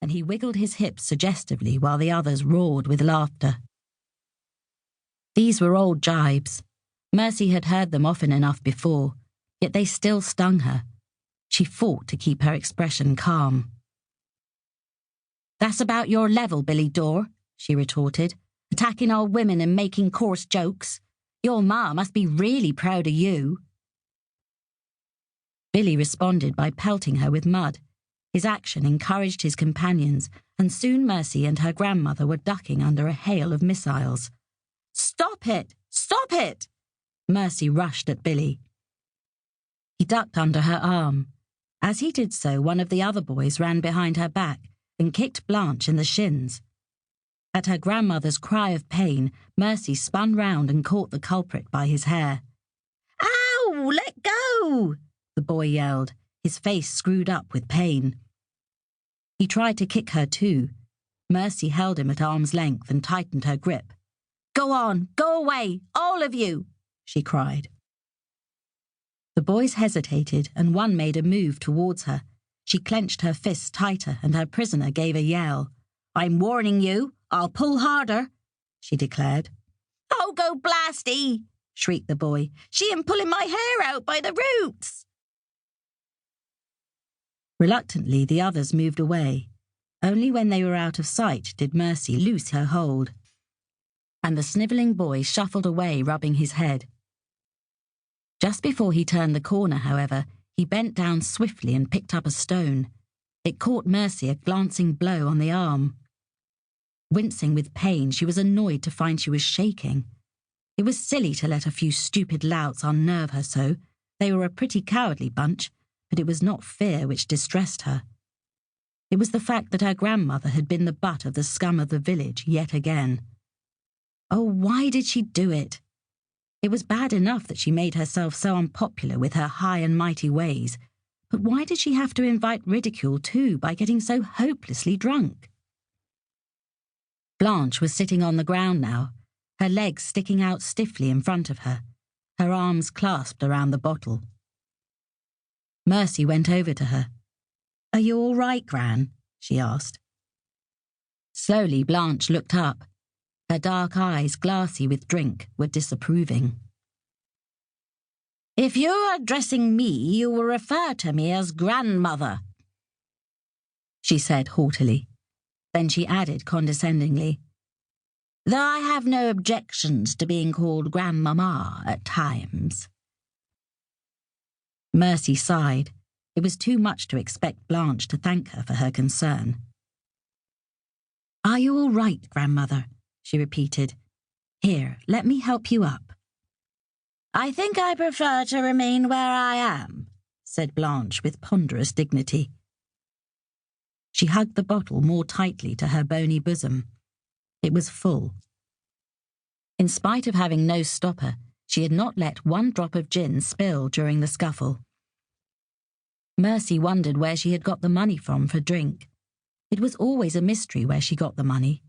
and he wiggled his hips suggestively while the others roared with laughter. These were old jibes. Mercy had heard them often enough before, yet they still stung her. She fought to keep her expression calm. "That's about your level, Billy Dorr," she retorted, "attacking old women and making coarse jokes. Your ma must be really proud of you." Billy responded by pelting her with mud. His action encouraged his companions, and soon Mercy and her grandmother were ducking under a hail of missiles. "Stop it! Stop it!" Mercy rushed at Billy. He ducked under her arm. As he did so, one of the other boys ran behind her back and kicked Blanche in the shins. At her grandmother's cry of pain, Mercy spun round and caught the culprit by his hair. "Ow! Let go!" the boy yelled, his face screwed up with pain. He tried to kick her too. Mercy held him at arm's length and tightened her grip. "Go on, go away, all of you!" she cried. The boys hesitated, and one made a move towards her. She clenched her fists tighter, and her prisoner gave a yell. "I'm warning you, I'll pull harder," she declared. "Oh, go blasty!" shrieked the boy. "She am pulling my hair out by the roots!" Reluctantly, the others moved away. Only when they were out of sight did Mercy loose her hold, and the snivelling boy shuffled away, rubbing his head. Just before he turned the corner, however, he bent down swiftly and picked up a stone. It caught Mercy a glancing blow on the arm. Wincing with pain, she was annoyed to find she was shaking. It was silly to let a few stupid louts unnerve her so. They were a pretty cowardly bunch, but it was not fear which distressed her. It was the fact that her grandmother had been the butt of the scum of the village yet again. Oh, why did she do it? It was bad enough that she made herself so unpopular with her high and mighty ways, but why did she have to invite ridicule too by getting so hopelessly drunk? Blanche was sitting on the ground now, her legs sticking out stiffly in front of her, her arms clasped around the bottle. Mercy went over to her. "Are you all right, Gran?" she asked. Slowly, Blanche looked up. Her dark eyes, glassy with drink, were disapproving. "If you are addressing me, you will refer to me as grandmother," she said haughtily. Then she added condescendingly, "Though I have no objections to being called grandmama at times." Mercy sighed. It was too much to expect Blanche to thank her for her concern. "Are you all right, grandmother?" she repeated. "Here, let me help you up." "I think I prefer to remain where I am," said Blanche with ponderous dignity. She hugged the bottle more tightly to her bony bosom. It was full. In spite of having no stopper, she had not let one drop of gin spill during the scuffle. Mercy wondered where she had got the money from for drink. It was always a mystery where she got the money,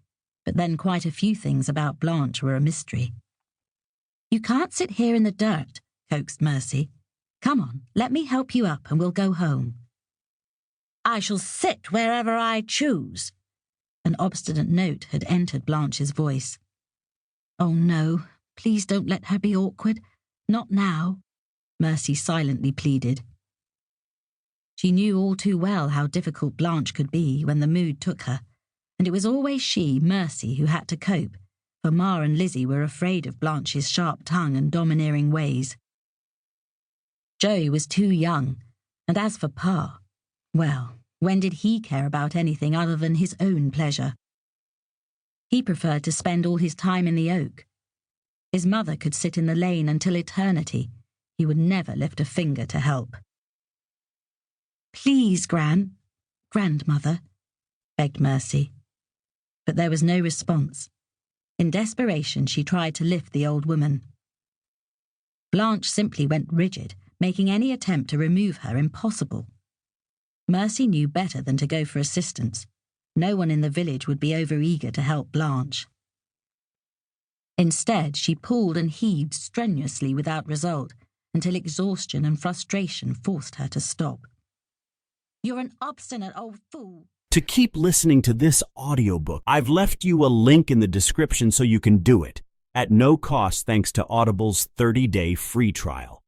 but then quite a few things about Blanche were a mystery. "You can't sit here in the dirt," coaxed Mercy. "Come on, let me help you up and we'll go home." "I shall sit wherever I choose." An obstinate note had entered Blanche's voice. "Oh no, please don't let her be awkward. Not now," Mercy silently pleaded. She knew all too well how difficult Blanche could be when the mood took her, and it was always she, Mercy, who had to cope, for Ma and Lizzie were afraid of Blanche's sharp tongue and domineering ways. Joey was too young, and as for Pa, well, when did he care about anything other than his own pleasure? He preferred to spend all his time in the oak. His mother could sit in the lane until eternity. He would never lift a finger to help. "Please, Grandmother," begged Mercy. But there was no response. In desperation, she tried to lift the old woman. Blanche simply went rigid, making any attempt to remove her impossible. Mercy knew better than to go for assistance. No one in the village would be overeager to help Blanche. Instead, she pulled and heaved strenuously without result, until exhaustion and frustration forced her to stop. "You're an obstinate old fool," To keep listening to this audiobook, I've left you a link in the description so you can do it, at no cost thanks to Audible's 30-day free trial.